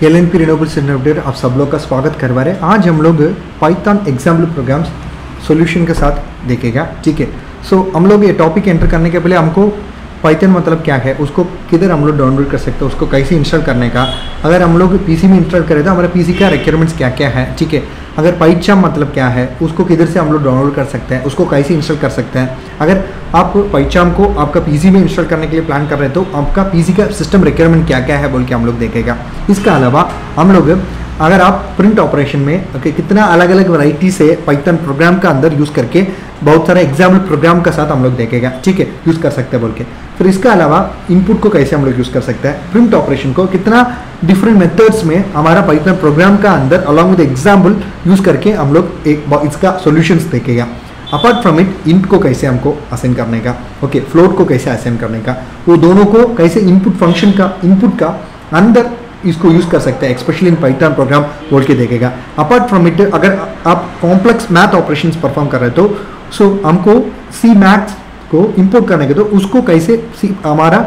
LNP renewable centre आप सब लोग का स्वागत करवा रहे हैं। आज हम लोग पाइथन एग्जाम्पल प्रोग्राम्स सॉल्यूशन के साथ देखेगा। ठीक है, सो हम लोग ये टॉपिक एंटर करने के पहले हमको पाइथन मतलब क्या है, उसको किधर हम लोग डाउनलोड कर सकते हैं, उसको कैसे इंस्टॉल करने का, अगर हम लोग पीसी में इंस्टॉल करें तो हमारे पीसी का रिक्वायरमेंट्स क्या क्या है। ठीक है, अगर पाइथन मतलब क्या है, उसको किधर से हम लोग डाउनलोड कर सकते हैं, उसको कैसे इंस्टॉल कर सकते हैं। अगर आप पाइथन को आपका पीसी में इंस्टॉल करने के लिए प्लान कर रहे हैं तो आपका पीसी का सिस्टम रिक्वायरमेंट क्या क्या है बोल के हम लोग देखेगा। इसके अलावा हम लोग अगर आप प्रिंट ऑपरेशन में कितना अलग अलग वैरायटी से पाइथन प्रोग्राम का अंदर यूज़ करके बहुत सारा एग्जाम्पल प्रोग्राम का साथ हम लोग देखेगा। ठीक है, यूज़ कर सकते हैं बोल के। फिर इसके अलावा इनपुट को कैसे हम लोग यूज़ कर सकते हैं, प्रिंट ऑपरेशन को कितना डिफरेंट मेथड्स में हमारा पाइथन प्रोग्राम का अंदर अलॉन्ग विद एग्जाम्पल यूज़ करके हम लोग एक इसका सॉल्यूशंस देखेगा। अपार्ट फ्रॉम इट इंट को कैसे हमको असाइन करने का, ओके, फ्लोट को कैसे असाइन करने का, वो दोनों को कैसे इनपुट फंक्शन का इनपुट का अंदर इसको यूज़ कर सकते हैं, स्पेशली इन पाइथन प्रोग्राम बोल के देखेगा। अपार्ट फ्रॉम इट अगर आप कॉम्प्लेक्स मैथ ऑपरेशंस परफॉर्म कर रहे हो तो सो हमको सी मैथ्स को इंपोर्ट करने के तो उसको कैसे हमारा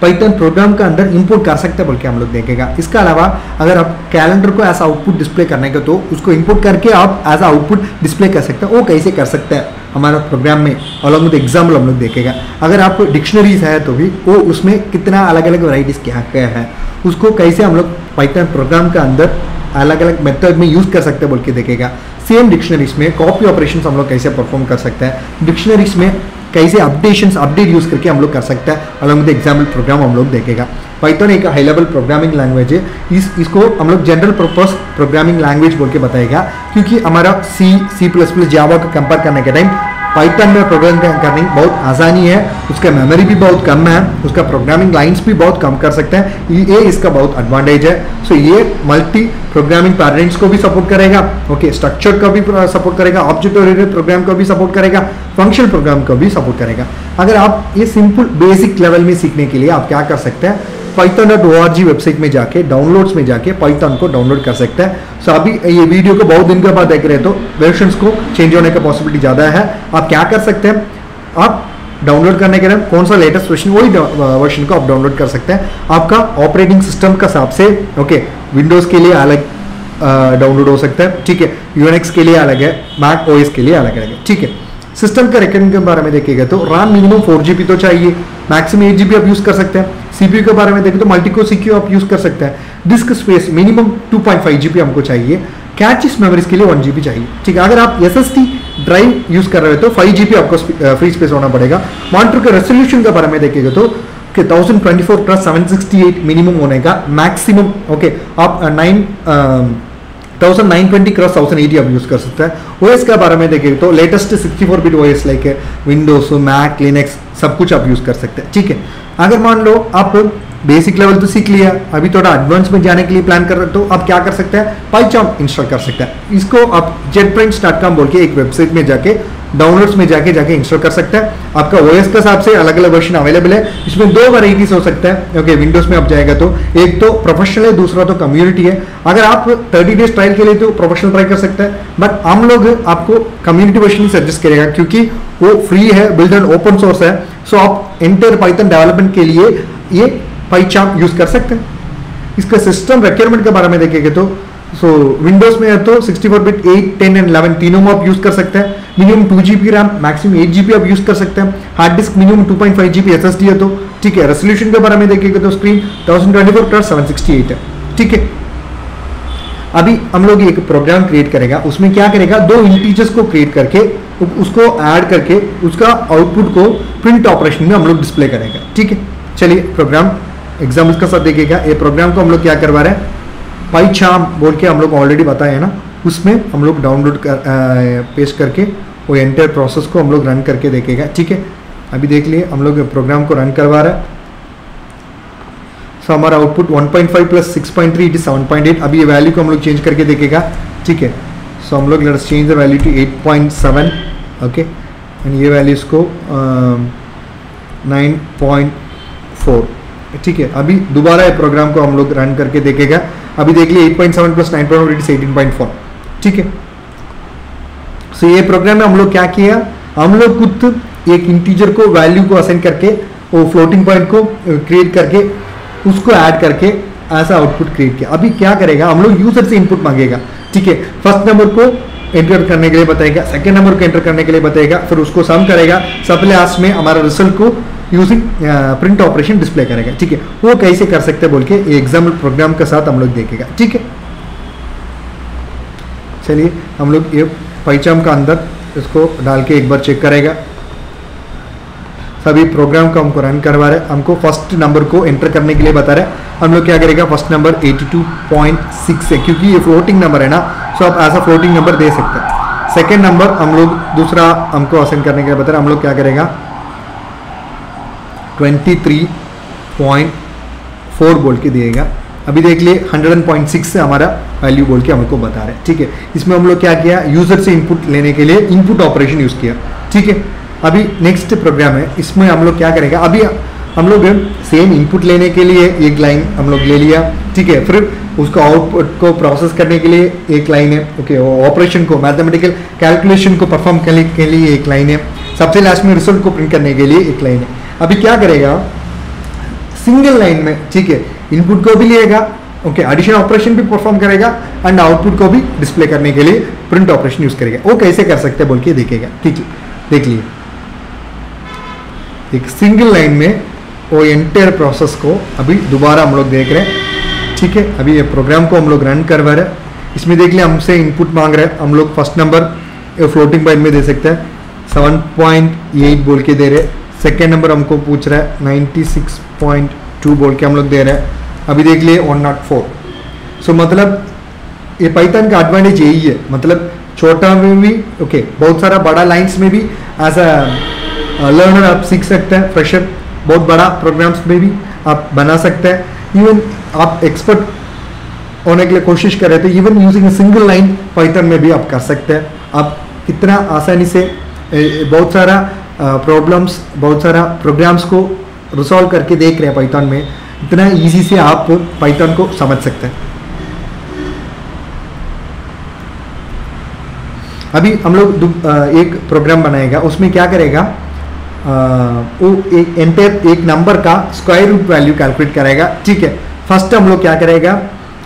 पाइथन प्रोग्राम का अंदर इंपोर्ट कर सकते हैं बोल के हम लोग देखेगा। इसके अलावा अगर आप कैलेंडर को एज आउटपुट डिस्प्ले करने का तो उसको इंपोर्ट करके आप एज आउटपुट डिस्प्ले कर सकते हैं, वो कैसे कर सकते हैं हमारा प्रोग्राम में अलॉन्ग विद एग्जाम्पल हम लोग देखेगा। अगर आप डिक्शनरीज है तो भी वो उसमें कितना अलग अलग वैराइटीज क्या क्या है, उसको कैसे हम लोग पाइथन प्रोग्राम का अंदर अलग अलग मेथड में यूज़ कर सकते हैं बोल के देखेगा। सेम डिक्शनरीज में कॉपी ऑपरेशंस हम लोग कैसे परफॉर्म कर सकते हैं, डिक्शनरीज में कैसे अपडेट यूज़ करके हम लोग कर सकते हैं अलॉन्ग विद एग्जाम्पल प्रोग्राम हम लोग देखेगा। पाइथन एक हाई लेवल प्रोग्रामिंग लैंग्वेज है, इसको हम लोग जनरल पर्पस प्रोग्रामिंग लैंग्वेज बोल के बताएगा, क्योंकि हमारा C++ जावा को कंपेयर करने के टाइम पाइथन में प्रोग्राम करने बहुत आसानी है, उसका मेमोरी भी बहुत कम है, उसका प्रोग्रामिंग लाइंस भी बहुत कम कर सकते हैं, ये इसका बहुत एडवांटेज है। सो ये मल्टी प्रोग्रामिंग पैटर्न्स को भी सपोर्ट करेगा, ओके, स्ट्रक्चर का भी सपोर्ट करेगा, ऑब्जेक्ट ओरिएंटेड प्रोग्राम को भी सपोर्ट करेगा, फंक्शनल प्रोग्राम को भी सपोर्ट करेगा। अगर आप ये सिंपल बेसिक लेवल में सीखने के लिए आप क्या कर सकते हैं, python.org वेबसाइट में जाके डाउनलोड्स में जाके पाइथन को डाउनलोड कर सकते हैं। सो अभी ये वीडियो को बहुत दिन के बाद देख रहे हैं तो वर्जन्स को चेंज होने का पॉसिबिलिटी ज़्यादा है। आप क्या कर सकते हैं, आप डाउनलोड करने के लिए कौन सा लेटेस्ट वर्जन वही वर्जन को आप डाउनलोड कर सकते हैं। आपका ऑपरेटिंग सिस्टम का हिसाब से ओके, विंडोज़ के लिए अलग डाउनलोड हो सकता है, ठीक है, यूएनएक्स के लिए अलग है, मैक ओएस के लिए अलग अलग है। ठीक है, सिस्टम का रिक्वायरमेंट के बारे में देखेगा तो रैम मिनिमम 4 GB तो चाहिए, मैक्सिमम 8 GB आप यूज़ कर सकते हैं। सीपीयू के बारे में देखें तो मल्टीकोर सीपीयू आप यूज़ कर सकते हैं। डिस्क स्पेस मिनिमम 2.5 GB हमको चाहिए, कैचेस मेमोरीज के लिए 1 GB चाहिए। ठीक है, अगर आप SSD ड्राइव यूज़ कर रहे हो तो 5 GB आपको फ्री स्पेस होना पड़ेगा। मॉनिटर के रेजोल्यूशन के बारे में देखेगा तो 1024x768 मिनिमम होने का, मैक्सिमम ओके आप 1920x1080 आप यूज़ कर सकते हैं। ओएस के बारे में देखें तो latest 64-bit OS like Windows, Mac, Linux सब कुछ आप यूज़ कर सकते हैं। ठीक है, अगर मान लो आप बेसिक लेवल तो सीख लिया, अभी थोड़ा एडवांस में जाने के लिए प्लान कर रहे हो तो आप क्या कर सकते हैं, पाइथन इंस्टॉल कर सकते हैं। इसको आप jetbrains.com बोल के एक वेबसाइट में जाके डाउनलोड्स में जाके इंस्टॉल कर सकते हैं। आपका ओएस के हिसाब से अलग अलग वर्जन अवेलेबल है, इसमें 2 वैराइटीज हो सकता है। ओके, विंडोज में आप जाएगा तो एक तो प्रोफेशनल है, दूसरा तो कम्युनिटी है। अगर आप 30 डेज ट्रायल के लिए तो प्रोफेशनल ट्राई कर सकते हैं, बट हम लोग आपको कम्युनिटी वर्जन सजेस्ट करेगा क्योंकि वो फ्री है, बिल्ड एंड ओपन सोर्स है। सो आप एंटायर पाइथन डेवलपमेंट के लिए ये पाइथन यूज कर सकते हैं। इसका सिस्टम रिक्वायरमेंट के बारे में देखेंगे तो विंडोज में है तो 64-bit 8, 10 एंड 11 तीनों में आप यूज कर सकते हैं। Minimum 2 GB RAM, maximum 8 GB आप यूज कर सकते हैं। Hard disk minimum 2.5 GB SSD है तो ठीक है। रेजोल्यूशन के बारे में देखेंगे तो स्क्रीन 1024x768 है। ठीक है, अभी हम लोग एक प्रोग्राम क्रिएट करेगा, उसमें क्या करेगा, 2 इंटीजर्स को क्रिएट करके उसको ऐड करके उसका आउटपुट को प्रिंट ऑपरेशन में हम लोग डिस्प्ले करेगा। ठीक है, चलिए प्रोग्राम एग्जाम्पल का साथ देखेगा। ये प्रोग्राम को हम लोग क्या करवा रहे हैं, पाइथन बोल के हम लोग ऑलरेडी बताया है ना, उसमें हम लोग डाउनलोड कर पेस्ट करके वो एंटायर प्रोसेस को हम लोग रन करके देखेगा। ठीक है, अभी देख लिए हम लोग प्रोग्राम को रन करवा रहे हैं। सो हमारा आउटपुट 1.5 + 6.3 इट इज 7.8। अभी ये वैल्यू को हम लोग चेंज करके देखेगा। ठीक है, सो हम लोग let's change the value to 8.7 okay, and ये वैल्यू इसको 9.4। ठीक है, अभी दोबारा ये प्रोग्राम को हम लोग रन करके देखेगा। अभी देख लिए 8.7 + 9.4 इट इज 18.4। ठीक है, सो ये प्रोग्राम में हम लोग क्या किया, हम लोग खुद एक इंटीजर को वैल्यू को असाइन करके वो फ्लोटिंग पॉइंट को क्रिएट करके उसको ऐड करके ऐसा आउटपुट क्रिएट किया। अभी क्या करेगा, हम लोग यूजर से इनपुट मांगेगा, ठीक है। फर्स्ट नंबर को एंटर करने के लिए बताएगा, सेकेंड नंबर को एंटर करने के लिए बताएगा, फिर उसको सम करेगा, सब लास्ट में हमारा रिजल्ट को यूजिंग प्रिंट ऑपरेशन डिस्प्ले करेगा, ठीक है। वो कैसे कर सकते हैं बोल के एग्जाम्पल प्रोग्राम के साथ हम लोग देखेगा, ठीक है। चलिए हम लोग ये पाइथन का अंदर इसको डाल के एक बार चेक करेगा। सभी प्रोग्राम को हमको रन करवा रहे, हमको फर्स्ट नंबर को एंटर करने के लिए बता रहे। हम लोग क्या करेगा, फर्स्ट नंबर 82.6 है क्योंकि ये फ्लोटिंग नंबर है ना, सो आप ऐसा फ्लोटिंग नंबर दे सकते हैं। सेकेंड नंबर हम लोग दूसरा हमको असाइन करने के लिए बता रहे, हम लोग क्या करेगा 23.4 बोल के दिएगा। अभी देख लिए 100.6 से हमारा वैल्यू बोल के हमको बता रहे हैं, ठीक है। इसमें हम लोग क्या किया, यूजर से इनपुट लेने के लिए इनपुट ऑपरेशन यूज किया, ठीक है। अभी नेक्स्ट प्रोग्राम है, इसमें हम लोग क्या करेगा, अभी हम लोग सेम इनपुट लेने के लिए एक लाइन हम लोग ले लिया, ठीक है। फिर उसको आउटपुट को प्रोसेस करने के लिए एक लाइन है, ओके। ऑपरेशन को मैथमेटिकल कैलकुलेशन को परफॉर्म करने के लिए एक लाइन है, सबसे लास्ट में रिजल्ट को प्रिंट करने के लिए एक लाइन है। अभी क्या करेगा, सिंगल लाइन में, ठीक है, इनपुट को भी लिएगा, ओके, एडिशन ऑपरेशन भी परफॉर्म करेगा एंड आउटपुट को भी डिस्प्ले करने के लिए प्रिंट ऑपरेशन यूज करेगा। वो कैसे कर सकते हैं बोल के देखेगा, ठीक है। देख लिए एक सिंगल लाइन में वो एंटायर प्रोसेस को अभी दोबारा हम लोग देख रहे हैं, ठीक है। अभी ये प्रोग्राम को हम लोग रन करवा रहे हैं। इसमें देख लिया हमसे इनपुट मांग रहे हैं, हम लोग फर्स्ट नंबर फ्लोटिंग पॉइंट में दे सकते हैं 7.8 बोल के दे रहे। सेकेंड नंबर हमको पूछ रहा है 96.2 बोल के हम लोग दे रहे हैं। अभी देख लिए 104। सो मतलब ये पाइथन का एडवांटेज यही है, मतलब छोटा में भी ओके, बहुत सारा बड़ा लाइंस में भी एज अ लर्नर आप सीख सकते हैं, फ्रेशर बहुत बड़ा प्रोग्राम्स में भी आप बना सकते हैं। इवन आप एक्सपर्ट होने के लिए कोशिश कर रहे थे, even using single line Python में भी आप कर सकते हैं। आप कितना आसानी से बहुत सारा प्रॉब्लम्स, बहुत सारा प्रोग्राम्स को रिसॉल्व करके देख रहे हैं पाइथन में, इतना इजी से आप पाइथन को समझ सकते हैं। अभी हम लोग एक प्रोग्राम बनाएगा, उसमें क्या करेगा, वो एक एंटायर एक नंबर का स्क्वायर रूट वैल्यू कैलकुलेट करेगा, ठीक है। फर्स्ट हम लोग क्या करेगा,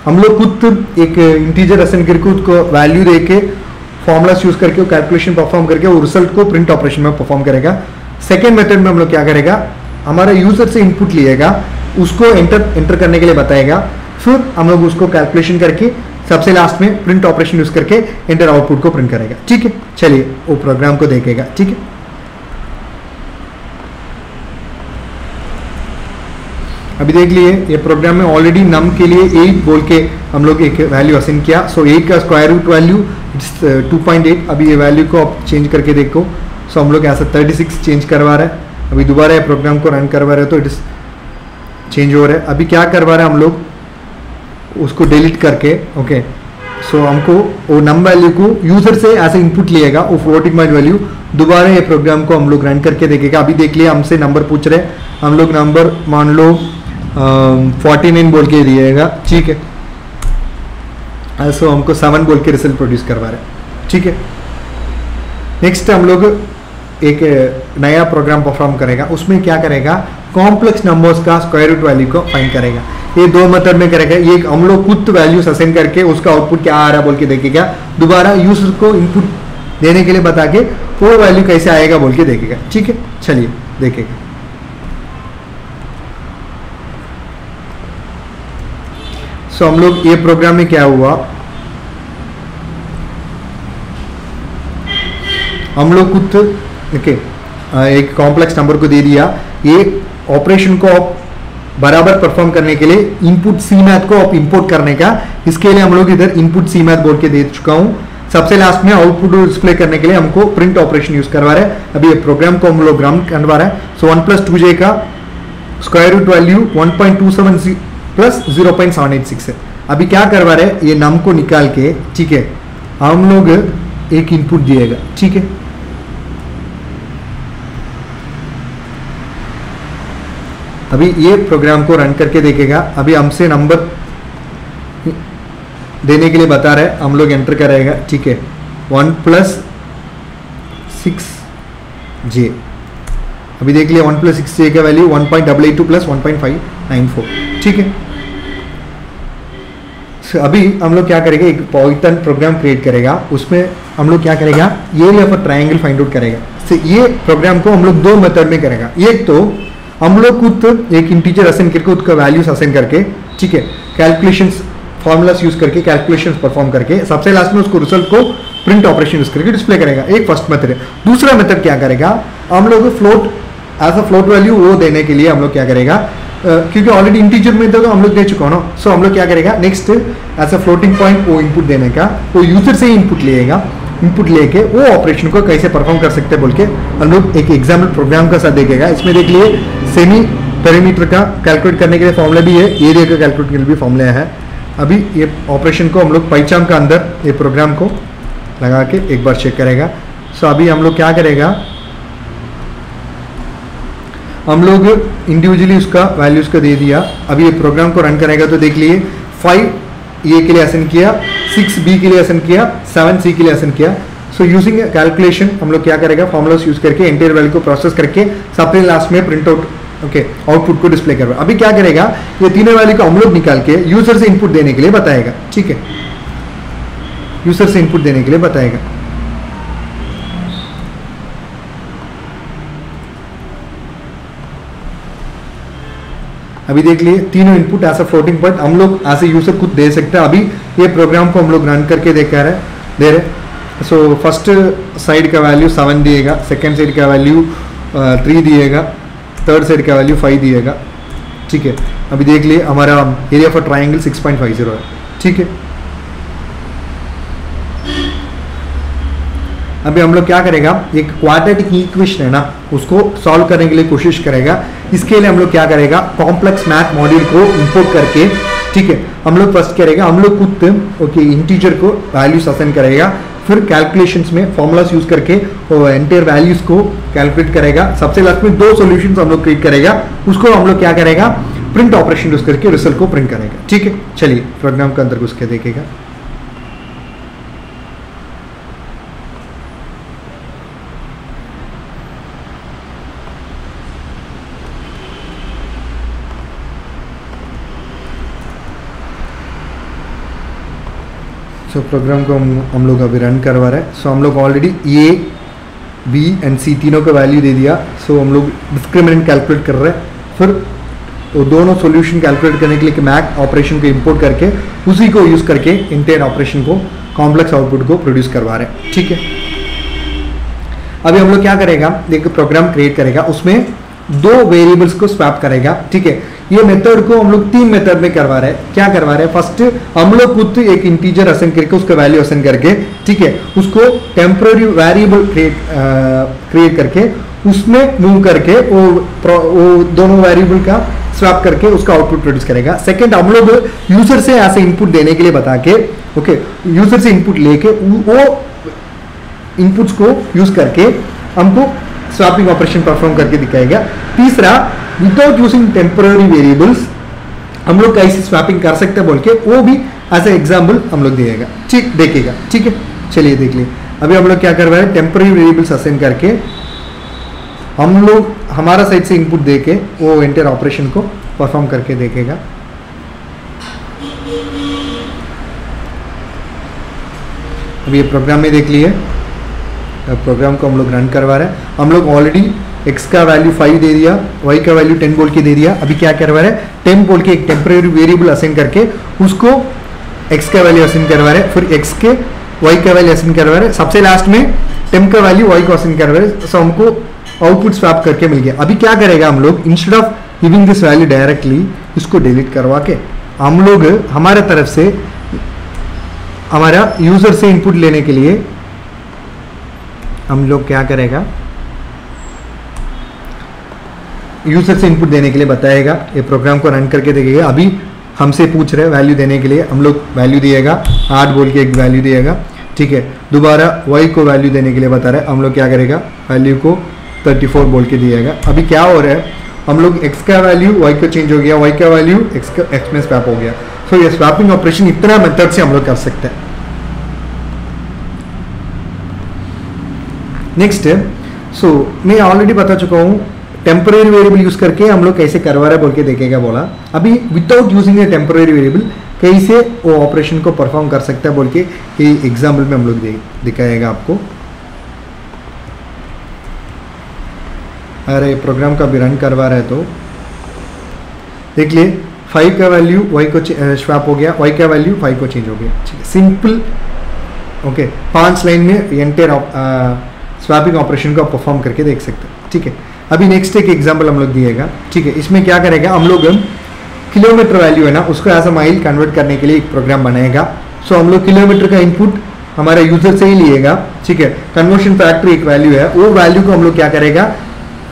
हम लोग खुद एक इंटीजर असाइन करके उसको वैल्यू देके फॉर्मूलास यूज करके वो कैलकुलेशन परफॉर्म करके वो रिजल्ट को प्रिंट ऑपरेशन में परफॉर्म करेगा। सेकेंड मेथड में हम लोग क्या करेगा, हमारा यूजर से इनपुट लिएगा, उसको एंटर करने के लिए बताएगा, फिर हम लोग उसको कैलकुलेशन करके सबसे लास्ट में प्रिंट ऑपरेशन यूज करके एंटर आउटपुट को प्रिंट करेगा, ठीक है। चलिए वो प्रोग्राम को देखेगा, ठीक है। अभी देख लिए ये प्रोग्राम में ऑलरेडी नम के लिए 8 बोल के हम लोग एक वैल्यू असाइन किया। सो 8 का स्क्वायर रूट वैल्यू 2.8। अभी ये वैल्यू को आप चेंज करके देखो, सो हम लोग ऐसा 36 चेंज करवा रहे हैं। अभी दोबारा ये प्रोग्राम को रन करवा रहे हैं तो इट इज चेंज हो रहा है। अभी क्या करवा रहे हैं हम लोग, उसको डिलीट करके ओके। सो हमको वो नम वैल्यू को यूजर से ऐसे इनपुट लिएगा, वो फ्लोटिंग पॉइंट वैल्यू दोबारा ये प्रोग्राम को हम लोग रन करके देखेगा। अभी देख लिया हमसे नंबर पूछ रहे हैं, हम लोग नंबर मान लो 49 बोल के दिएगा, ठीक है। सो हमको 7 बोल के रिजल्ट प्रोड्यूस करवा रहे हैं, ठीक है। नेक्स्ट हम लोग एक नया प्रोग्राम परफॉर्म करेगा, उसमें क्या करेगा, कॉम्प्लेक्स नंबर्स का स्क्वायर रूट वैल्यू को फाइंड करेगा। ये 2 मेथड में करेगा, ये हम लोग खुद वैल्यूज असाइन करके उसका आउटपुट क्या आ रहा है बोल के देखेगा, दोबारा यूजर को इनपुट देने के लिए बता के वो वैल्यू कैसे आएगा बोल के देखेगा, ठीक है। चलिए देखेगा। सो हम लोग ये प्रोग्राम में क्या हुआ, हम लोग खुद ओके एक कॉम्प्लेक्स नंबर को दे दिया। ये ऑपरेशन को आप बराबर परफॉर्म करने के लिए इनपुट सी मैथ को आप इंपोर्ट करने का, इसके लिए हम लोग इधर इनपुट सी मैथ बोल के दे चुका हूं। सबसे लास्ट में आउटपुट डिस्प्ले करने के लिए हमको प्रिंट ऑपरेशन यूज करवा रहा है। अभी ये प्रोग्राम को हम लोग रन करवा रहा है। सो 1 + 2j का स्क्वायर रूट वैल्यू 1.27 प्लस 0.786 है। अभी क्या करवा रहे हैं, ये नम को निकाल के, ठीक है, हम लोग एक इनपुट दिएगा, ठीक है। अभी ये प्रोग्राम को रन करके देखेगा। अभी हमसे नंबर देने के लिए बता रहे हैं, हम लोग एंटर करेगा, ठीक है। 1 + 6j। अभी देख लिया 1 + 6j का वैल्यू 1.882 + 1.594, ठीक है। अभी हम लोग क्या करेंगे, एक पाइथन प्रोग्राम क्रिएट करेगा, उसमें हम लोग क्या करेगा, area of triangle find out करेगा। ये प्रोग्राम को हम लोग दो मेथड में करेगा। एक तो हम लोग खुद एक इंटीजर असाइन करके उसका वैल्यूज असाइन करके, ठीक है, कैलकुलेशंस फॉर्मूलास यूज करके कैलकुलेशंस परफॉर्म करके सबसे लास्ट में उसको रिजल्ट को प्रिंट ऑपरेशन यूज करके डिस्प्ले करेगा। एक फर्स्ट मेथड है। दूसरा मेथड क्या करेगा, हम लोग float as a float value वो देने के लिए हम लोग क्या करेगा, क्योंकि ऑलरेडी इंटीजर में तो हम लोग दे चुका ना, सो हम लोग क्या करेगा next as a floating point वो इनपुट देने का, वो यूजर से ही इनपुट लेगा, इनपुट लेके वो ऑपरेशन को कैसे परफॉर्म कर सकते हैं बोल के हम लोग एक एग्जाम्पल प्रोग्राम का साथ देखेगा। इसमें देख लिए सेमी पेरीमीटर का कैलकुलेट करने के लिए फॉर्मूला भी है, एरिया का कैलकुलेट के लिए भी फॉर्मूला है। अभी ये ऑपरेशन को हम लोग पाइथन का अंदर ये प्रोग्राम को लगा के एक बार चेक करेगा। सो अभी हम लोग क्या करेगा, हम लोग इंडिविजुअली उसका वैल्यूज का दे दिया। अभी ये प्रोग्राम को रन करेगा तो देख लिए 5 ए के लिए असाइन किया, 6 बी के लिए असाइन किया, 7 सी के लिए असाइन किया। सो यूजिंग कैलकुलेशन हम लोग क्या करेगा, फॉर्मूलास यूज करके एंटायर वैल्यू को प्रोसेस करके सबसे लास्ट में प्रिंट आउट ओके आउटपुट को डिस्प्ले करवा। अभी क्या करेगा, ये तीनों वैल्यू को हम लोग निकाल के यूजर से इनपुट देने के लिए बताएगा। ठीक है, यूजर से इनपुट देने के लिए बताएगा। अभी देख लिए तीनों input as a floating point हम लोग एज ए यूजर खुद दे सकते हैं। अभी ये प्रोग्राम को हम लोग रन करके दे रहे। सो फर्स्ट साइड का वैल्यू 7 दिएगा, सेकेंड साइड का वैल्यू 3 दिएगा, थर्ड साइड का वैल्यू 5 दिएगा। ठीक है, अभी देख लिए हमारा एरिया फॉर ट्राइंगल 6.50 है। ठीक है, अभी हम लोग क्या करेगा, एक क्वाड्रेटिक इक्वेशन है ना, उसको सॉल्व करने के लिए कोशिश करेगा। इसके लिए हम लोग क्या करेगा, कॉम्प्लेक्स मैथ मॉड्यूल को इंपोर्ट करके, ठीक है, हम लोग फर्स्ट करेगा, हम लोग खुद ओके इंटीजर को वैल्यूज असाइन करेगा, फिर कैलकुलेशंस में फॉर्मूलास यूज करके एंटायर वैल्यूज को कैलकुलेट करेगा। सबसे लास्ट में 2 सॉल्यूशंस हम लोग क्रिएट करेगा, उसको हम लोग क्या करेगा, प्रिंट ऑपरेशन यूज करके रिजल्ट को प्रिंट करेगा। ठीक है, चलिए प्रोग्राम के अंदर घुस के देखेगा। सो प्रोग्राम को हम लोग अभी रन करवा रहे हैं। सो हम लोग ऑलरेडी ए बी एंड सी तीनों का वैल्यू दे दिया। सो हम लोग डिस्क्रिमिनेंट कैलकुलेट कर रहे हैं, फिर वो दोनों सॉल्यूशन कैलकुलेट करने के लिए मैथ ऑपरेशन को इंपोर्ट करके उसी को यूज़ करके इंटायर ऑपरेशन को कॉम्प्लेक्स आउटपुट को प्रोड्यूस करवा रहे हैं। ठीक है, अभी हम लोग क्या करेगा, एक प्रोग्राम क्रिएट करेगा, उसमें 2 वेरिएबल्स को स्वैप करेगा। ठीक है, ये मेथड को हम लोग 3 मेथड में करवा रहे हैं। क्या करवा रहे हैं, फर्स्ट हम लोग खुद एक इंटीजर असाइन करके उसका वैल्यू असाइन करके, ठीक है, उसको टेम्पररी वेरिएबल क्रिएट करके उसमें मूव करके वो दोनों वेरिएबल का स्वैप करके उसका आउटपुट प्रोड्यूस करेगा। सेकंड हम लोग यूजर से ऐसे इनपुट देने के लिए बता के, ओके, यूजर से इनपुट लेके वो इनपुट्स को यूज करके हमको स्वैपिंग ऑपरेशन परफॉर्म करके दिखाएगा। तीसरा, विदाउट यूजिंग टेम्पररी वेरिएबल्स हम लोग कैसे स्वैपिंग कर सकते हैं बोल के वो भी एज ए एग्जाम्पल हम लोग देगा। ठीक देखेगा। ठीक है, चलिए देख लिए। अभी हम लोग क्या कर रहे हैं, टेम्पररी वेरिएबल्स असाइन करके हम लोग हमारा साइड से इनपुट दे के वो एंटायर ऑपरेशन को परफॉर्म करके देखेगा। अभी ये प्रोग्राम में देख लिए, प्रोग्राम को हम लोग रन करवा रहे हैं। हम लोग ऑलरेडी x का वैल्यू 5 दे दिया, y का वैल्यू 10 बोल के दे दिया। अभी क्या करवा रहे हैं, 10 बोल के एक टेम्पररी वेरिएबल असाइन करके उसको x का वैल्यू असाइन करवा रहे हैं, फिर x के y का वैल्यू असाइन करवा रहे हैं, सबसे लास्ट में 10 का वैल्यू y को असाइन करवा रहे हैं। सो हमको आउटपुट स्वैप करके मिल गया। अभी क्या करेगा, हम लोग instead of giving this value directly इसको डिलीट करवा के हम लोग हमारे तरफ से हमारा यूजर से इनपुट लेने के लिए हम लोग क्या करेगा, यूजर से इनपुट देने के लिए बताएगा। ये प्रोग्राम को रन करके देखेगा। अभी हमसे पूछ रहे वैल्यू देने के लिए, हम लोग वैल्यू दिएगा 8 बोल के एक वैल्यू दिएगा। ठीक है, दोबारा y को वैल्यू देने के लिए बता रहे हैं, हम लोग क्या करेगा, वैल्यू को 34 बोल के दिएगा। अभी क्या हो रहा है, हम लोग x का वैल्यू y को चेंज हो गया, y का वैल्यू x में स्वैप हो गया। सो ये स्वैपिंग ऑपरेशन इतना मेथड से हम लोग कर सकते हैं। नेक्स्ट, सो मैं ऑलरेडी बता चुका हूँ टेम्पररी वेरिएबल यूज करके हम लोग कैसे करवा रहे बोल के देखेगा बोला। अभी विदाउट यूजिंग ए टेम्पररी वेरिएबल कैसे वो ऑपरेशन को परफॉर्म कर सकता है बोल के ये एग्जाम्पल में हम लोग दिखाएगा आपको। अरे प्रोग्राम का भी रन करवा रहे तो देख लिए 5 का वैल्यू y को स्वैप हो गया, y का वैल्यू 5 को चेंज हो गया। ठीक है, सिंपल। ओके, 5 लाइन में एंटायर स्वैपिंग ऑपरेशन को परफॉर्म करके देख सकते हैं। ठीक है, अभी नेक्स्ट एक एग्जांपल हम लोग दिएगा। ठीक है, इसमें क्या करेगा हम लोग किलोमीटर वैल्यू है ना उसको एज अ माइल कन्वर्ट करने के लिए एक प्रोग्राम बनाएगा। सो हम लोग किलोमीटर का इनपुट हमारे यूजर से ही लिएगा। ठीक है, कन्वर्शन फैक्टर एक वैल्यू है, वो वैल्यू को हम लोग क्या करेगा,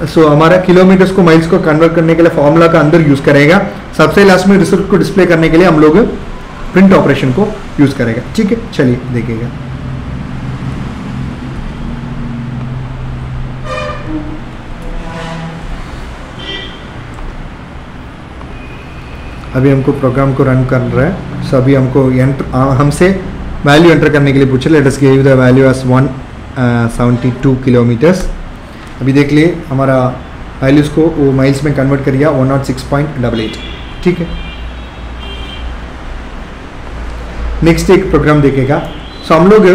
सो हमारा किलोमीटर्स को माइल्स को कन्वर्ट करने के लिए फॉर्मूला का अंदर यूज करेगा। सबसे लास्ट में रिजल्ट को डिस्प्ले करने के लिए हम लोग प्रिंट ऑपरेशन को यूज करेगा। ठीक है, चलिए देखिएगा। अभी हमको प्रोग्राम को रन कर रहा है। सो अभी हमको हमसे वैल्यू एंटर करने के लिए पूछे। Let us give the value as 172 kilometres. अभी देख लिए हमारा वैल्यूज़ को वो माइल्स में कन्वर्ट कर दिया 106.88। ठीक है, नेक्स्ट एक प्रोग्राम देखेगा। सो हम लोग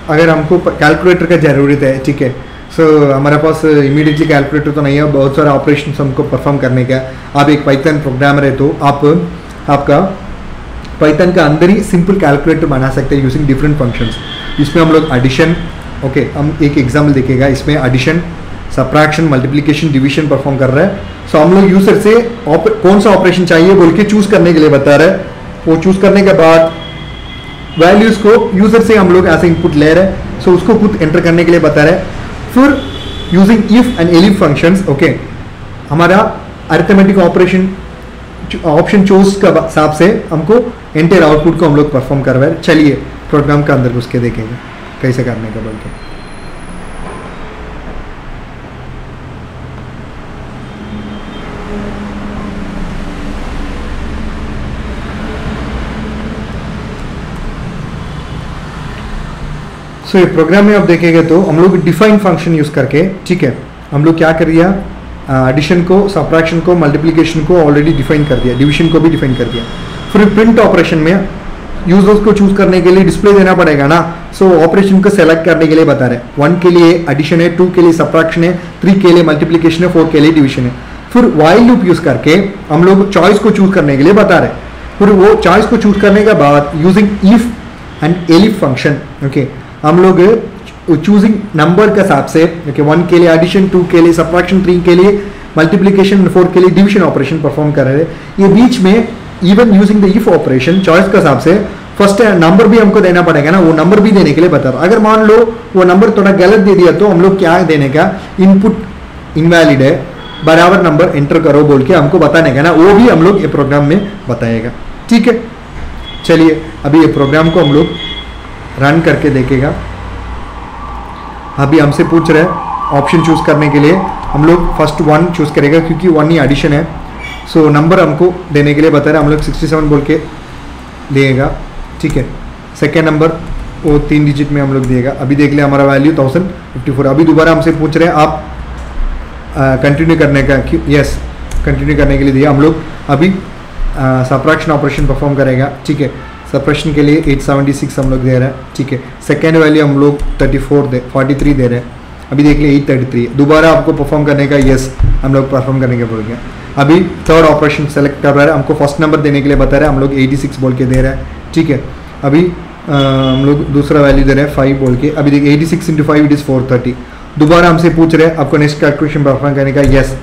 अगर हमको कैलकुलेटर का ज़रूरत है, ठीक है, सो हमारे पास इमीडिएटली कैलकुलेटर तो नहीं है, बहुत सारे ऑपरेशंस हमको परफॉर्म करने का। आप एक पाइथन प्रोग्रामर है तो आपका पाइथन का अंदर ही सिंपल कैलकुलेटर बना सकते हैं यूजिंग डिफरेंट फंक्शंस। इसमें हम लोग एडिशन, ओके, हम एक एग्जाम्पल देखेगा। इसमें addition, subtraction, multiplication, division perform कर रहा है। सो हम लोग यूजर से कौन सा ऑपरेशन चाहिए बोल के चूज करने के लिए बता रहे हैं। वो चूज करने के बाद वैल्यूज को यूजर से हम लोग ऐसे इनपुट ले रहे हैं। सो उसको खुद एंटर करने के लिए बता रहे हैं। फिर using if and elif functions, okay, हमारा अरिथमेटिक ऑप्शन चूज का हिसाब से हमको एंटायर आउटपुट को हम लोग परफॉर्म कर रहे हैं। चलिए प्रोग्राम का अंदर उसके देखेंगे कैसे करने का बोल के। सो ये प्रोग्राम में आप देखेंगे तो हम लोग डिफाइन फंक्शन यूज करके, ठीक है, हम लोग क्या कर दिया, एडिशन को, सब्ट्रैक्शन को, मल्टीप्लिकेशन को ऑलरेडी डिफाइन कर दिया, डिवीजन को भी डिफाइन कर दिया। फिर प्रिंट ऑपरेशन में यूजर्स को चूज करने के लिए डिस्प्ले देना पड़ेगा ना। सो ऑपरेशन को सेलेक्ट करने के लिए बता रहे, 1 के लिए एडिशन है, 2 के लिए सब्ट्रैक्शन है, 3 के लिए मल्टीप्लिकेशन है, 4 के लिए डिवीजन है। फिर व्हाइल लूप यूज करके हम लोग चॉइस को चूज करने के लिए बता रहे। फिर वो चॉइस को चूज करने के बाद using if and elif function, okay, हम लोग चूजिंग नंबर के हिसाब से, ओके, 1 के लिए एडिशन, 2 के लिए सब्ट्रैक्शन, 3 के लिए मल्टीप्लिकेशन, 4 के लिए डिवीजन ऑपरेशन परफॉर्म कर रहे हैं। ये बीच में even using the if operation choice के हिसाब से फर्स्ट नंबर भी हमको देना पड़ेगा ना, वो नंबर भी देने के लिए बता रहा। अगर मान लो वो नंबर थोड़ा गलत दे दिया तो हम लोग क्या देने का, इनपुट इनवैलिड है, बराबर नंबर एंटर करो बोल के हमको बताने का ना, वो भी हम लोग ये प्रोग्राम में बताएगा। ठीक है, चलिए अभी ये प्रोग्राम को हम लोग रन करके देखेगा। अभी हमसे पूछ रहे हैं ऑप्शन चूज करने के लिए, हम लोग फर्स्ट 1 चूज करेगा क्योंकि 1 ही एडिशन है। सो नंबर हमको देने के लिए बता रहे हैं, हम लोग 67 बोल के देगा। ठीक है, सेकेंड नंबर वो 3 डिजिट में हम लोग देगा। अभी देख लिया हमारा वैल्यू 1054। अभी दोबारा हमसे पूछ रहे हैं आप कंटिन्यू करने का, यस कंटिन्यू करने के लिए दिया। हम लोग अभी सब्ट्रैक्शन ऑपरेशन परफॉर्म करेगा। ठीक है, सब्ट्रैक्शन के लिए 876 हम लोग दे रहे हैं। ठीक है, सेकेंड वैल्यू हम लोग 43 दे रहे हैं। अभी देख लिए 833, दोबारा आपको परफॉर्म करने का, यस हम लोग परफॉर्म करने के बोल गया। अभी थर्ड ऑपरेशन सेलेक्ट कर रहा है, हमको फर्स्ट नंबर देने के लिए बता रहे हैं, हम लोग 86 बोल के दे रहे हैं। ठीक है, अभी हम लोग दूसरा वैल्यू दे रहे हैं 5 बोल के। अभी देखिए 86 × 5 इट इज़ 430। दोबारा हमसे पूछ रहे हैं आपको नेक्स्ट कैलकुलेशन परफॉर्म करने का, यस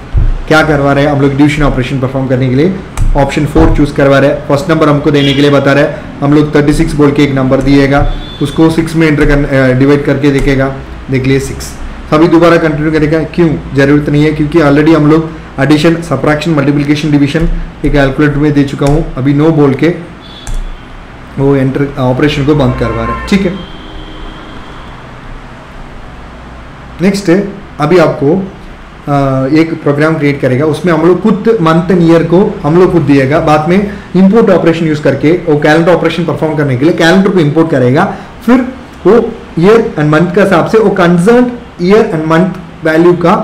क्या करवा रहे हैं, हम लोग डिवीजन ऑपरेशन परफॉर्म करने के लिए ऑप्शन 4 चूज करवा रहे हैं। फर्स्ट नंबर हमको देने के लिए बता रहे हैं, हम लोग 36 बोल के एक नंबर दिएगा, उसको 6 में एंटर डिवाइड करके देखेगा। देख लिए 6। अभी दोबारा कंटिन्यू करेगा, क्यों जरूरत नहीं है क्योंकि ऑलरेडी हम लोग एडिशन, सब्ट्रैक्शन, मल्टीप्लिकेशन, डिवीजन एक कैलकुलेटर में दे चुका हूँ। अभी नो बोल के वो एंटर ऑपरेशन को बंद करवा रहे हैं। ठीक है, नेक्स्ट अभी आपको एक प्रोग्राम क्रिएट करेगा, उसमें हम लोग खुद मंथ एंड ईयर को हम लोग खुद दिएगा। बाद में इंपोर्ट ऑपरेशन यूज करके वो कैलेंडर ऑपरेशन परफॉर्म करने के लिए कैलेंडर को इंपोर्ट करेगा। फिर वो ईयर एंड मंथ का हिसाब से वो concern year and month value का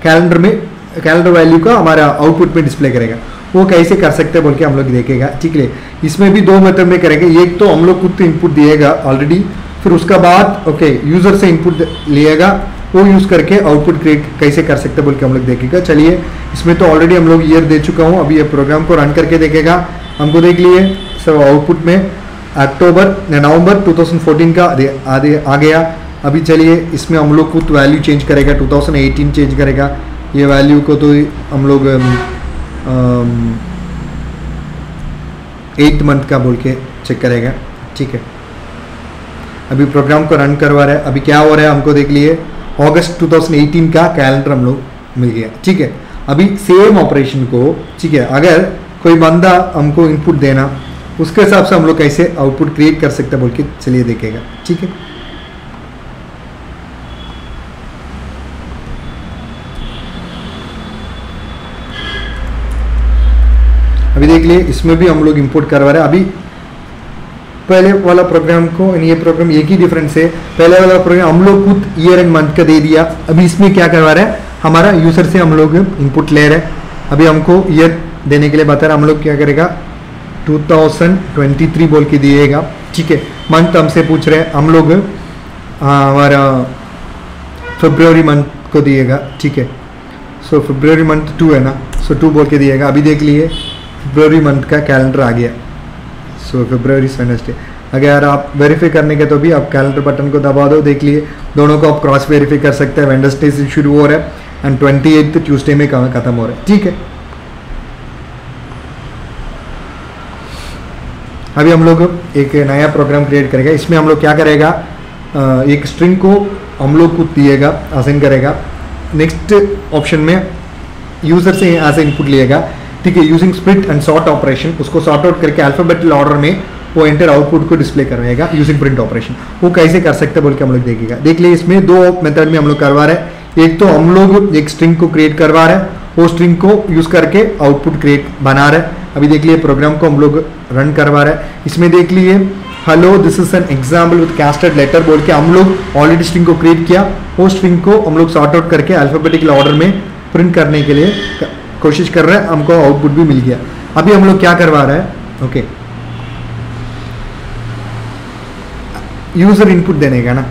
कैलेंडर वैल्यू का हमारा आउटपुट में डिस्प्ले करेगा। वो कैसे कर सकते हैं बोल के हम लोग देखेगा, ठीक है। इसमें भी दो मेथड में करेंगे, एक तो हम लोग खुद इनपुट दिएगा ऑलरेडी, फिर उसका बाद ओके यूजर से इनपुट लिएगा, वो यूज करके आउटपुट क्रिएट कैसे कर सकते हैं बोल के हम लोग देखेगा। चलिए इसमें तो ऑलरेडी हम लोग ईयर दे चुका हूँ, अभी ये प्रोग्राम को रन करके देखेगा। हमको देख लिए सब आउटपुट में नवंबर 2014 का आ गया। अभी चलिए इसमें हम लोग खुद वैल्यू चेंज करेगा, 2018 चेंज करेगा। ये वैल्यू को तो हम लोग 8 मंथ का बोल के चेक करेगा, ठीक है। अभी प्रोग्राम को रन करवा रहा है। अभी क्या हो रहा है हमको देख लिए, अगस्त 2018 का कैलेंडर हम लोग मिल गया, ठीक है। अभी सेम ऑपरेशन को, ठीक है, अगर कोई बंदा हमको इनपुट देना, उसके हिसाब से हम लोग कैसे आउटपुट क्रिएट कर सकते हैं बोल के चलिए देखेगा, ठीक है। अभी देख लिए इसमें भी हम लोग इंपोर्ट करवा रहे हैं। अभी पहले वाला प्रोग्राम को ये प्रोग्राम एक ही डिफरेंस है, पहले वाला प्रोग्राम हम लोग खुद ईयर एंड मंथ का दे दिया। अभी इसमें क्या करवा रहे हैं, हमारा यूजर से हम लोग इनपुट ले रहे हैं। अभी हमको ईयर देने के लिए बता रहे हैं, हम लोग क्या करेगा 2023 बोल के दिएगा, ठीक है। मंथ हमसे पूछ रहे हैं, हम लोग हमारा फरवरी मंथ को दिएगा, ठीक है। सो फरवरी मंथ 2 है ना, सो 2 बोल के दिएगा। अभी देख लिए फरवरी मंथ का कैलेंडर आ गया, सो फरवरी वेडनेसडे। अगर आप वेरीफाई करने के तो भी आप कैलेंडर बटन को दबा दो, देख लिए दोनों को आप क्रॉस वेरीफाई कर सकते हैं। वेडनेसडे से शुरू हो रहा है एंड 28 ट्यूसडे में खत्म हो रहा है, ठीक है। अभी हम लोग एक नया प्रोग्राम क्रिएट करेगा। इसमें हम लोग क्या करेगा, एक स्ट्रिंग को हम लोग खुद दिएगा, असाइन करेगा। नेक्स्ट ऑप्शन में यूजर से ऐसे इनपुट लिएगा, ठीक है। Using split and sort operation, उसको सॉर्ट आउट करके अल्फाबेटिकल ऑर्डर में वो एंटर आउटपुट को डिस्प्ले करवाएगा यूजिंग प्रिंट ऑपरेशन। वो कैसे कर सकते हैं बोल के हम लोग देखेगा। देख लिए इसमें दो मेथड में हम लोग करवा रहे हैं। एक तो हम लोग एक स्ट्रिंग को क्रिएट करवा रहे हैं, वो स्ट्रिंग को यूज करके आउटपुट क्रिएट बना रहे हैं। अभी देख लिए प्रोग्राम को हम लोग रन करवा रहे हैं। इसमें देख लिए hello this is an example with casted letter बोल के हम लोग ऑलरेडी स्ट्रिंग को क्रिएट किया। वो स्ट्रिंग को हम लोग सॉर्ट आउट करके अल्फाबेटिकल ऑर्डर में प्रिंट करने के लिए कोशिश कर रहे हैं, हमको आउटपुट भी मिल गया। अभी हम लोग क्या करवा रहे हैं, ओके यूजर इनपुट देने का ना,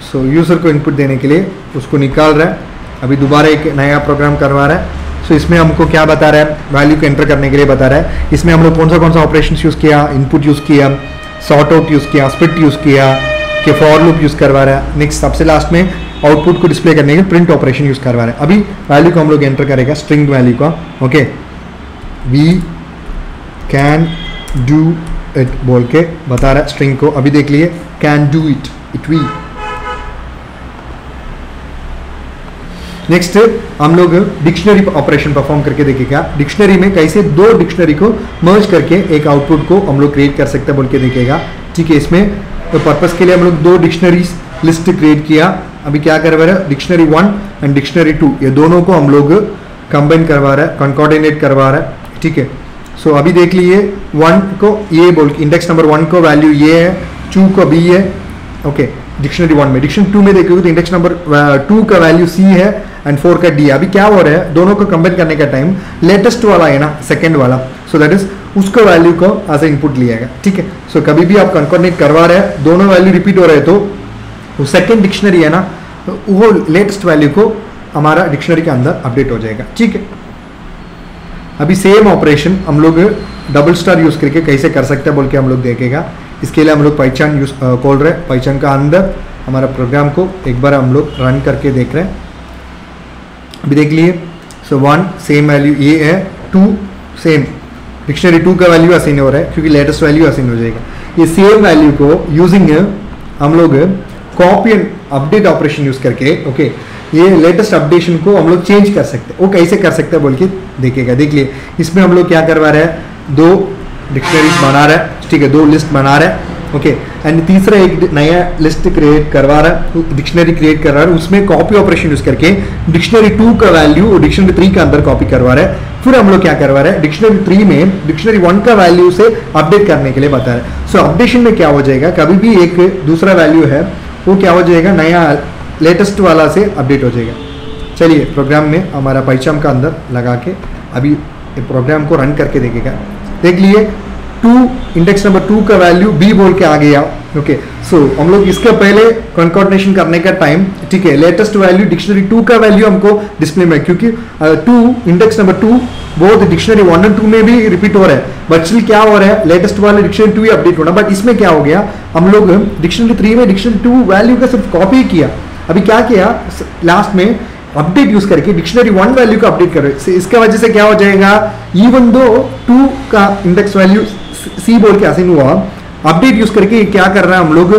सो यूजर को इनपुट देने के लिए उसको निकाल रहा है। अभी दोबारा एक नया प्रोग्राम करवा रहा है। सो इसमें हमको क्या बता रहा है, वैल्यू को एंटर करने के लिए बता रहा है। इसमें हम लोग कौन सा ऑपरेशन यूज किया, इनपुट यूज किया, सॉर्ट आउट यूज किया, स्प्लिट यूज किया, के फॉर लूप यूज करवा रहा है। नेक्स्ट सबसे लास्ट में आउटपुट को डिस्प्ले करने के लिए प्रिंट ऑपरेशन यूज करवा रहा है। अभी वैल्यू को हम लोग एंटर करेगा, स्ट्रिंग वैल्यू का, okay we can do it बोल के बता रहा है स्ट्रिंग को। अभी देख लिए can do it, it we. Next हम लोग डिक्शनरी ऑपरेशन परफॉर्म करके देखेगा। डिक्शनरी में कैसे दो डिक्शनरी को मर्ज करके एक आउटपुट को हम लोग क्रिएट कर सकते हैं बोल के देखेगा, ठीक है। इसमें तो पर्पस के लिए हम लोग दो डिक्शनरीज लिस्ट क्रिएट किया। अभी क्या करवा रहा है, डिक्शनरी 1 एंड डिक्शनरी 2 ये दोनों को हम लोग कंबाइन करवा रहा है, कंकॉर्डिनेट करवा रहा है, ठीक है। सो अभी देख लीजिए 1 को ये बोल के इंडेक्स नंबर 1 को वैल्यू ये है, 2 को बी है, ओके डिक्शनरी 1 में। डिक्शनरी 2 में देखोगे तो इंडेक्स नंबर 2 का वैल्यू सी है एंड 4 का डी है। अभी क्या हो रहा है, दोनों को कंबाइन करने का टाइम लेटेस्ट वाला है ना, सेकेंड वाला, सो दैट इज उसको वैल्यू को एज ए इनपुट लिएगा, ठीक है। सो कभी भी आप कंकॉर्डिनेट करवा रहे हैं, दोनों वैल्यू रिपीट हो रहे हैं तो वो सेकेंड डिक्शनरी है ना, तो वो लेटेस्ट वैल्यू को हमारा डिक्शनरी के अंदर अपडेट हो जाएगा, ठीक है। अभी सेम ऑपरेशन हम लोग डबल स्टार यूज करके कैसे कर सकते हैं बोल के हम लोग देखेगा। इसके लिए हम लोग पाइथन यूज खोल रहे हैं। पाइथन का अंदर हमारा प्रोग्राम को एक बार हम लोग रन करके देख रहे हैं। अभी देख लिए सो 1 सेम वैल्यू ये है, 2 सेम डिक्शनरी 2 का वैल्यू असाइन हो रहा है क्योंकि लेटेस्ट वैल्यू असाइन हो जाएगा। ये सेम वैल्यू को यूजिंग हम लोग copy and update operation use करके, ओके ये लेटेस्ट अपडेशन को हम लोग चेंज कर सकते हैं। वो कैसे कर सकते हैं बोल के देखेगा। देख लिए इसमें हम लोग क्या करवा रहे हैं, 2 डिक्शनरीज बना रहा है, ठीक है, 2 लिस्ट बना रहा है, ओके एंड तीसरा एक नया लिस्ट क्रिएट करवा रहा है, डिक्शनरी क्रिएट कर रहा है। उसमें कॉपी ऑपरेशन यूज करके डिक्शनरी 2 का वैल्यू डिक्शनरी 3 का अंदर कॉपी करवा रहा है। फिर हम लोग क्या करवा रहे हैं, डिक्शनरी 3 में डिक्शनरी 1 का वैल्यू से अपडेट करने के लिए बता रहे हैं। सो अपडेशन में क्या हो जाएगा, कभी भी एक दूसरा वैल्यू है वो क्या हो जाएगा, नया लेटेस्ट वाला से अपडेट हो जाएगा। चलिए प्रोग्राम में हमारा पाइचाम का अंदर लगा के अभी प्रोग्राम को रन करके देखेगा। देख लिए 2 इंडेक्स नंबर 2 का वैल्यू बी बोल के आ गया। ओके, सो हम लोग इसके पहले कंकॉर्डिनेशन करने का टाइम, ठीक है, लेटेस्ट वैल्यू डिक्शनरी 2 का वैल्यू हमको डिस्प्ले में, क्योंकि 2 इंडेक्स नंबर 2 बहुत डिक्शनरी 1 और 2 में भी रिपीट हो रहा है, बट स्टिल क्या हो रहा है, लेटेस्ट वाले डिक्शनरी 2 ही अपडेट होना। बट इसमें क्या हो गया, हम लोग डिक्शनरी 3 में डिक्शनरी 2 वैल्यू का सिर्फ कॉपी किया। अभी क्या किया, लास्ट में अपडेट यूज करके डिक्शनरी 1 वैल्यू का अपडेट कर रहे हैं। इसका वजह से क्या हो जाएगा, इवन दो 2 का इंडेक्स वैल्यू सी बोल के असाइन हुआ, अपडेट यूज करके क्या कर रहा है, हम लोग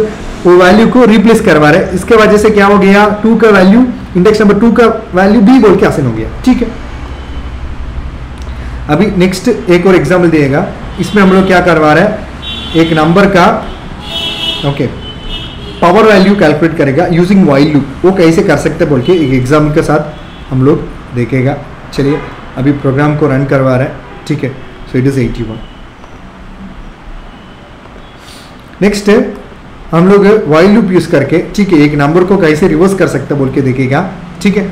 वो वैल्यू को रिप्लेस करवा रहे हैं। इसके वजह से क्या हो गया, 2 का वैल्यू इंडेक्स नंबर 2 का वैल्यू बी बोल के असाइन हो गया। ठीक है, अभी नेक्स्ट एक और एग्जाम्पल दिएगा। इसमें हम लोग क्या करवा रहे हैं, एक नंबर का ओके पावर वैल्यू कैलकुलेट करेगा यूजिंग व्हाइल लूप। वो कैसे कर सकते हैं बोल के एक एग्जाम्पल के साथ हम लोग देखेगा। चलिए अभी प्रोग्राम को रन करवा रहे हैं। ठीक है, सो इट इज 81। नेक्स्ट हम लोग व्हाइल लूप यूज करके, ठीक है, एक नंबर को कैसे रिवर्स कर सकते हैं बोल के देखेगा। ठीक है,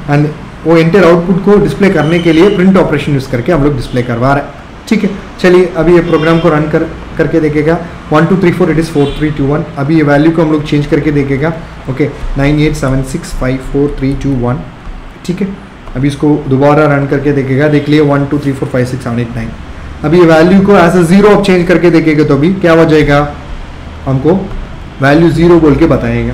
एंड वो एंटर आउटपुट को डिस्प्ले करने के लिए प्रिंट ऑपरेशन यूज करके हम लोग डिस्प्ले करवा रहे हैं। ठीक है, चलिए अभी ये प्रोग्राम को रन करके देखेगा। 1 2 3 4 इट इज 4 3 2 1। अभी ये वैल्यू को हम लोग चेंज करके देखेगा। ओके, 9 8 7 6 5 4 3 2 1। ठीक है, अभी इसको दोबारा रन करके देखेगा। देख लिए 1 2 3 4 5 6 7 8 9। अभी ये वैल्यू को एज अ 0 आप चेंज करके देखेगा तो अभी क्या हो जाएगा, हमको वैल्यू 0 बोल के बताएगा।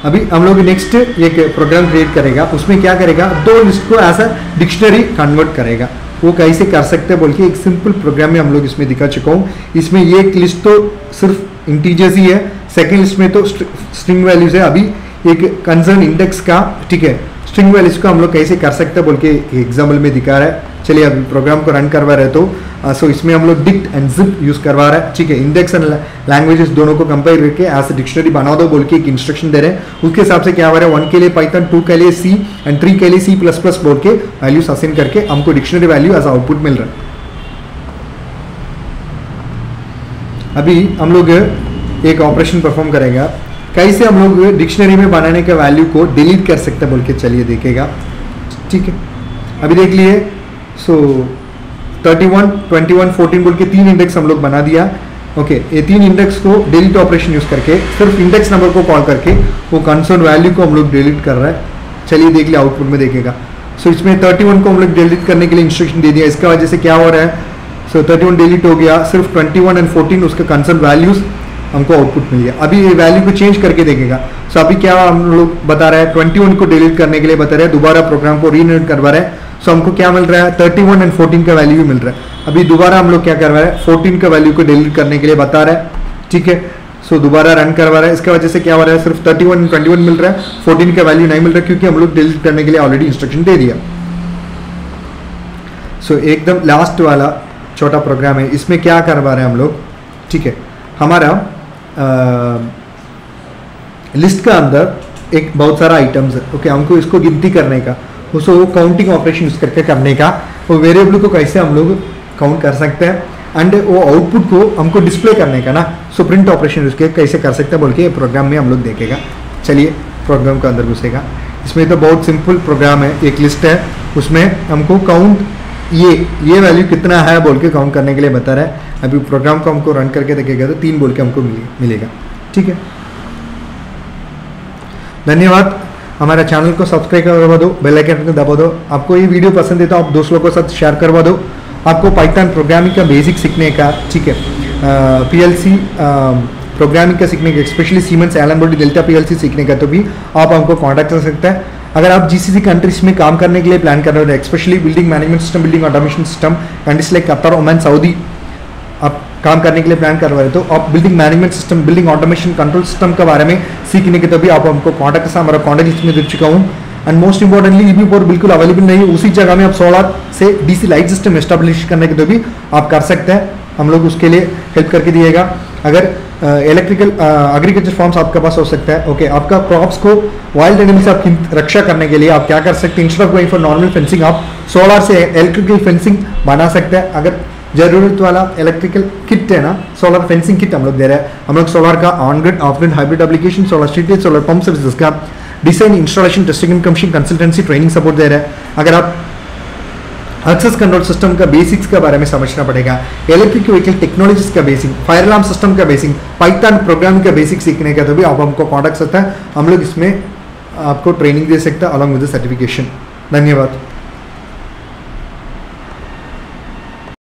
अभी हम लोग नेक्स्ट एक प्रोग्राम क्रिएट करेगा, उसमें क्या करेगा, 2 लिस्ट को एज अ डिक्शनरी कन्वर्ट करेगा। वो कैसे कर सकते हैं बोल के एक सिंपल प्रोग्राम में हम लोग इसमें दिखा चुका हूँ। इसमें ये एक लिस्ट तो सिर्फ इंटीजर्स ही है, सेकेंड लिस्ट में तो स्ट्रिंग वैल्यूज है। अभी एक कंसर्न इंडेक्स का, ठीक है, स्ट्रिंग वैल्यूज को हम लोग कैसे कर सकते हैं बोल के एग्जाम्पल में दिखा रहा है। चलिए अभी प्रोग्राम को रन करवा रहे तो सो इसमें हम लोग डिक्ट एंड जिप यूज करवा रहा है। ठीक है, इंडेक्स एंड लैंग्वेजेस दोनों को कंपेयर करके एज डिक्शनरी बना दो बोल के एक इंस्ट्रक्शन दे रहे हैं। उसके हिसाब से क्या हो रहा है, 1 के लिए पाइथन, 2 के लिए सी एंड 3 के लिए C++ बोल के वैल्यूज असाइन करके हमको डिक्शनरी वैल्यू एज आउटपुट मिल रहा है। अभी हम लोग एक ऑपरेशन परफॉर्म करेगा, कैसे हम लोग डिक्शनरी में बनाने के वैल्यू को डिलीट कर सकते हैं बोल के चलिए देखेगा। ठीक है, अभी देख लिए। सो 31 21 14 बोल के 3 इंडेक्स हम लोग बना दिया। ओके, ये 3 इंडेक्स को डिलीट ऑपरेशन यूज करके सिर्फ इंडेक्स नंबर को कॉल करके वो कंसर्न वैल्यू को हम लोग डिलीट कर रहा है। चलिए देख लिया, आउटपुट में देखेगा। सो इसमें 31 को हम लोग डिलीट करने के लिए इंस्ट्रक्शन दे दिया। इसका वजह से क्या हो रहा है, सो 31 डिलीट हो गया, सिर्फ 21 एंड 14 उसके कंसर्न वैल्यूज हमको आउटपुट मिल गया। अभी ये वैल्यू को चेंज करके देखेगा। सो अभी क्या हम लोग बता रहा है, 21 को डिलीट करने के लिए बता रहे हैं, दोबारा प्रोग्राम को रीनेट करवा रहे हैं। सो हमको क्या मिल रहा है, 31 एंड 14 का वैल्यू भी मिल रहा है। अभी दोबारा हम लोग क्या करवा रहे हैं, 14 का वैल्यू को डिलीट करने के लिए बता रहा है। ठीक है, सो दोबारा रन करवा रहा है। इसका वजह से क्या हो रहा है, सिर्फ 31 एंड 21 मिल रहा है, 14 का वैल्यू नहीं मिल रहा, क्योंकि हम लोग डिलीट करने के लिए ऑलरेडी इंस्ट्रक्शन दे दिया। सो एकदम लास्ट वाला छोटा प्रोग्राम है, इसमें क्या करवा रहे हैं हम लोग। ठीक है, हमारा लिस्ट का अंदर एक बहुत सारा आइटम्स है। ओके, हमको इसको गिनती करने का, उसको काउंटिंग ऑपरेशन यूज करके करने का, वो वेरिएबल को कैसे हम लोग काउंट कर सकते हैं एंड वो आउटपुट को हमको डिस्प्ले करने का ना, सो प्रिंट ऑपरेशन यूज करके कैसे कर सकते हैं बोल के प्रोग्राम में हम लोग देखेगा। चलिए प्रोग्राम के अंदर घुसेगा। इसमें तो बहुत सिंपल प्रोग्राम है, एक लिस्ट है, उसमें हमको काउंट ये वैल्यू कितना है बोल के काउंट करने के लिए बता रहा है। अभी प्रोग्राम को हमको रन करके देखेगा तो 3 बोल के हमको मिलेगा। ठीक है, धन्यवाद। हमारा चैनल को सब्सक्राइब करवा दो, बेल आइकन को दबा दो। आपको ये वीडियो पसंद है तो आप दोस्तों के साथ शेयर करवा दो। आपको पाइथन प्रोग्रामिंग का बेसिक सीखने का, ठीक है, PLC प्रोग्रामिंग का सीखने का, स्पेशली सीमेंस एलन बॉडी डेल्टा PLC सीखने का, तो भी आप हमको कॉन्टैक्ट कर सकते हैं। अगर आप GCC कंट्रीज में काम करने के लिए प्लान कर रहे हो, specially building management system, building automation system, countries like Qatar, Oman, Saudi आप काम करने के लिए प्लान कर रहे हो, तो आप building management system, building automation control system के बारे में सीखने के, तभी आप हमको कॉन्टैक्ट से, हमारा कॉन्टैक्ट लिस्ट में दे चुका हूँ। And most importantly EB port बिल्कुल अवेलेबल नहीं है, उसी जगह में आप सोलर से DC लाइट सिस्टम एस्टेब्लिश करने के तो भी आप कर सकते हैं, हम लोग उसके लिए हेल्प करके दिएगा। अगर इलेक्ट्रिकल एग्रीकल्चर फॉर्म्स आपके पास हो सकता है। ओके, आपका क्रॉप्स को वाइल्ड एनिमल से आपकी रक्षा करने के लिए आप क्या कर सकते हैं, instead of going for normal fencing, आप सोलर से इलेक्ट्रिकल फेंसिंग बना सकते हैं। अगर जरूरत वाला इलेक्ट्रिकल किट है ना, सोलर फेंसिंग किट हम लोग दे रहे हैं। हम लोग सोलर का on grid off grid hybrid application, solar street light, solar pump services का design, installation, testing and commissioning, consultancy, training support दे रहे हैं। अगर आप एक्सेस कंट्रोल सिस्टम का बेसिक्स के बारे में समझना पड़ेगा, इलेक्ट्रिक व्हीकल टेक्नोलॉजीज का बेसिक, फायर अलार्म सिस्टम का बेसिक, पाइथन प्रोग्रामिंग का बेसिक सीखने का तो भी आप हमको कॉन्टैक्ट सकता है। हम लोग इसमें आपको ट्रेनिंग दे सकते हैं अलॉन्ग विद सर्टिफिकेशन। धन्यवाद।